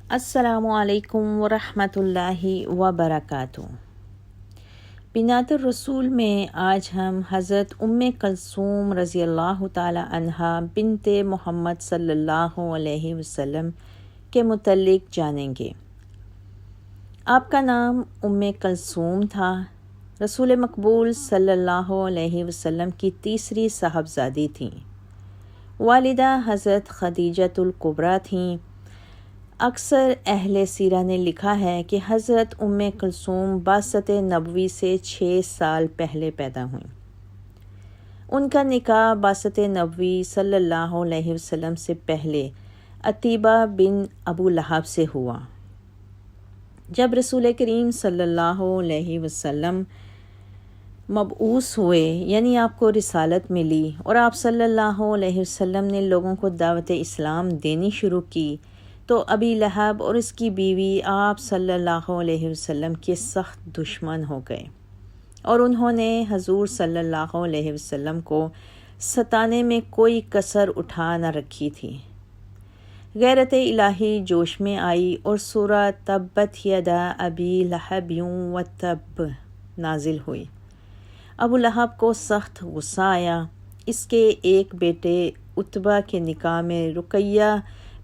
السلام علیکم ورحمۃ اللہ وبرکاتہ۔ بنات الرسول میں آج ہم حضرت کلثوم رضی اللہ تعالی عنہا بنت محمد صلی اللہ علیہ وسلم کے متعلق جانیں گے۔ آپ کا نام کلثوم تھا۔ رسول مقبول صلی اللہ علیہ وسلم کی تیسری صاحبزادی تھیں۔ والدہ حضرت خدیجۃ الکبریٰ تھیں۔ اکثر اہل سیرہ نے لکھا ہے کہ حضرت کلثوم بعثت نبوی سے 6 سال پہلے پیدا ہوئیں۔ ان کا نکاح بعثت نبوی صلی اللہ علیہ وسلم سے پہلے عتیبہ بن ابو لہب سے ہوا۔ جب رسول کریم صلی اللہ علیہ وسلم مبعوث ہوئے، یعنی آپ کو رسالت ملی اور آپ صلی اللہ علیہ وسلم نے لوگوں کو دعوت اسلام دینی شروع کی، تو ابی لہب اور اس کی بیوی آپ صلی اللہ علیہ وسلم کے سخت دشمن ہو گئے، اور انہوں نے حضور صلی اللہ علیہ وسلم کو ستانے میں کوئی کسر اٹھا نہ رکھی تھی۔ غیرت الہی جوش میں آئی اور سورہ تبت یدا ابی لہب وتب نازل ہوئی۔ ابو لہب کو سخت غصہ آیا۔ اس کے ایک بیٹے عتبہ کے نکاح میں رقیہ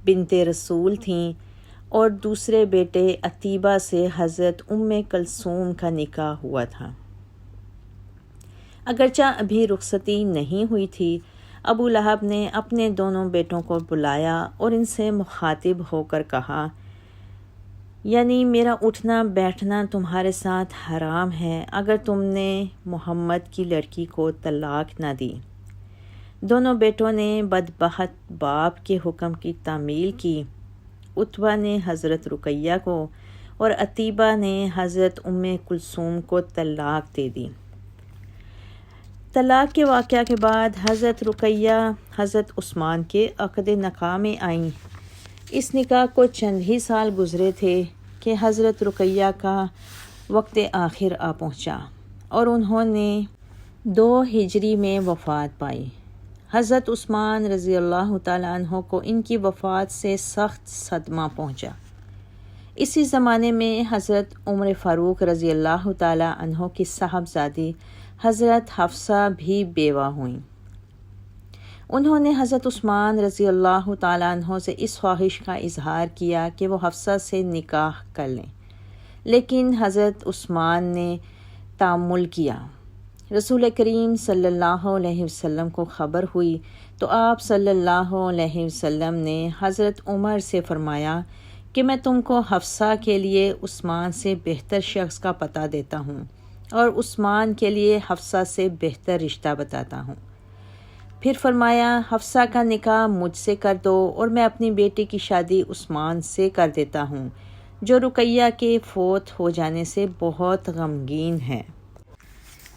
بنت رسول تھیں اور دوسرے بیٹے عتیبہ سے حضرت کلثوم کا نکاح ہوا تھا۔ اگرچہ ابھی رخصتی نہیں ہوئی تھی، ابو لہب نے اپنے دونوں بیٹوں کو بلایا اور ان سے مخاطب ہو کر کہا، یعنی میرا اٹھنا بیٹھنا تمہارے ساتھ حرام ہے اگر تم نے محمد کی لڑکی کو طلاق نہ دی۔ دونوں بیٹوں نے بدبخت باپ کے حکم کی تعمیل کی۔ عتبہ نے حضرت رقیہ کو اور عتیبہ نے حضرت کلثوم کو طلاق دے دی۔ طلاق کے واقعہ کے بعد حضرت رقیہ حضرت عثمان کے عقد نکاح میں آئیں۔ اس نکاح کو چند ہی سال گزرے تھے کہ حضرت رقیہ کا وقت آخر آ پہنچا اور انہوں نے 2 ہجری میں وفات پائی۔ حضرت عثمان رضی اللہ تعالیٰ عنہ کو ان کی وفات سے سخت صدمہ پہنچا۔ اسی زمانے میں حضرت عمر فاروق رضی اللہ تعالیٰ عنہ کی صاحبزادی حضرت حفصہ بھی بیوہ ہوئیں۔ انہوں نے حضرت عثمان رضی اللہ تعالیٰ عنہ سے اس خواہش کا اظہار کیا کہ وہ حفصہ سے نکاح کر لیں، لیکن حضرت عثمان نے تعامل کیا۔ رسول کریم صلی اللہ علیہ وسلم کو خبر ہوئی تو آپ صلی اللہ علیہ وسلم نے حضرت عمر سے فرمایا کہ میں تم کو حفصہ کے لیے عثمان سے بہتر شخص کا پتہ دیتا ہوں اور عثمان کے لیے حفصہ سے بہتر رشتہ بتاتا ہوں۔ پھر فرمایا، حفصہ کا نکاح مجھ سے کر دو اور میں اپنی بیٹی کی شادی عثمان سے کر دیتا ہوں، جو رقیہ کے فوت ہو جانے سے بہت غمگین ہے۔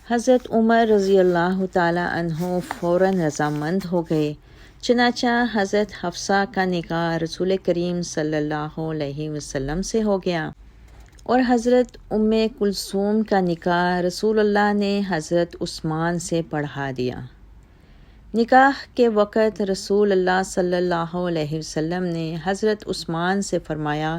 حضرت عمر رضی اللہ تعالی عنہ فوراً رضامند ہو گئے۔ چنانچہ حضرت حفصہ کا نکاح رسول کریم صلی اللہ علیہ وسلم سے ہو گیا اور حضرت کلثوم کا نکاح رسول اللہ نے حضرت عثمان سے پڑھا دیا۔ نکاح کے وقت رسول اللہ صلی اللہ علیہ وسلم نے حضرت عثمان سے فرمایا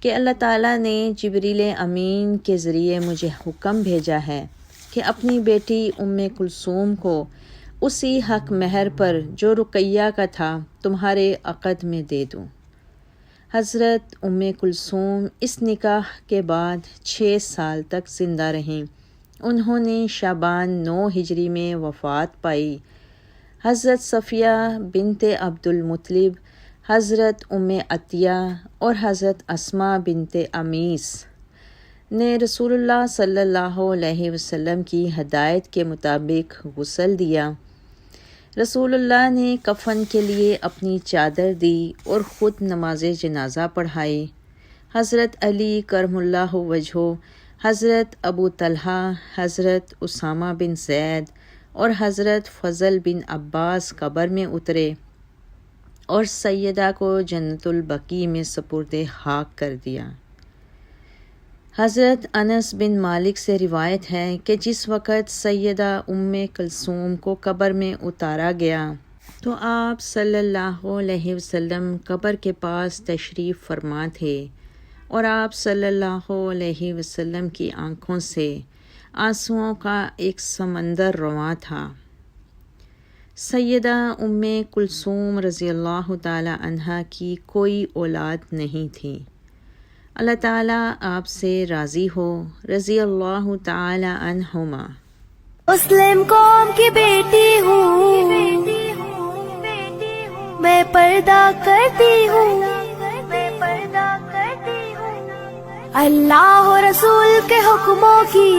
کہ اللہ تعالیٰ نے جبریل امین کے ذریعے مجھے حکم بھیجا ہے کہ اپنی بیٹی کلثوم کو اسی حق مہر پر جو رقیہ کا تھا تمہارے عقد میں دے دوں۔ حضرت کلثوم اس نکاح کے بعد 6 سال تک زندہ رہیں۔ انہوں نے شعبان 9 ہجری میں وفات پائی۔ حضرت صفیہ بنت عبد المطلب، حضرت عطیہ اور حضرت اسماء بنت امیس نے رسول اللہ صلی اللہ علیہ وسلم کی ہدایت کے مطابق غسل دیا۔ رسول اللہ نے کفن کے لیے اپنی چادر دی اور خود نماز جنازہ پڑھائی۔ حضرت علی کرم اللہ وجہہ، حضرت ابو طلحہ، حضرت اسامہ بن زید اور حضرت فضل بن عباس قبر میں اترے اور سیدہ کو جنت البقیع میں سپرد خاک کر دیا۔ حضرت انس بن مالک سے روایت ہے کہ جس وقت سیدہ کلثوم کو قبر میں اتارا گیا تو آپ صلی اللہ علیہ وسلم قبر کے پاس تشریف فرما تھے اور آپ صلی اللہ علیہ وسلم کی آنکھوں سے آنسوؤں کا ایک سمندر رواں تھا۔ سیدہ ام کلثوم رضی اللہ تعالی عنہا کی کوئی اولاد نہیں تھی۔ اللہ تعالیٰ آپ سے راضی ہو، رضی اللہ تعالی عنہما۔ مسلم قوم کی بیٹی ہوں، میں پردہ کرتی ہوں، اللہ رسول کے حکموں کی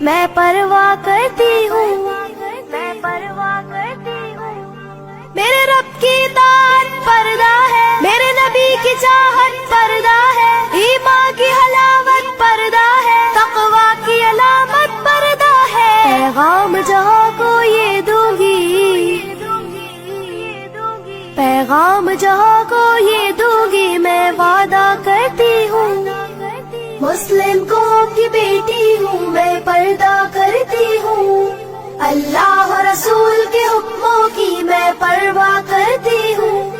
میں پرواہ کرتی ہوں، میرے رب کی اطاعت پردہ ہے، میرے نبی کی چاہت پردہ ہے، ایمان کی حلاوت پردہ ہے، تقوی کی علامت پردہ ہے، پیغام جہاں کو یہ دوں گی، پیغام جہاں کو یہ دوں گی، میں وعدہ کرتی ہوں، مسلم قوم کی بیٹی ہوں، میں پردہ کرتی ہوں، اللہ رسول کے حکموں کی میں پرواہ کرتی ہوں۔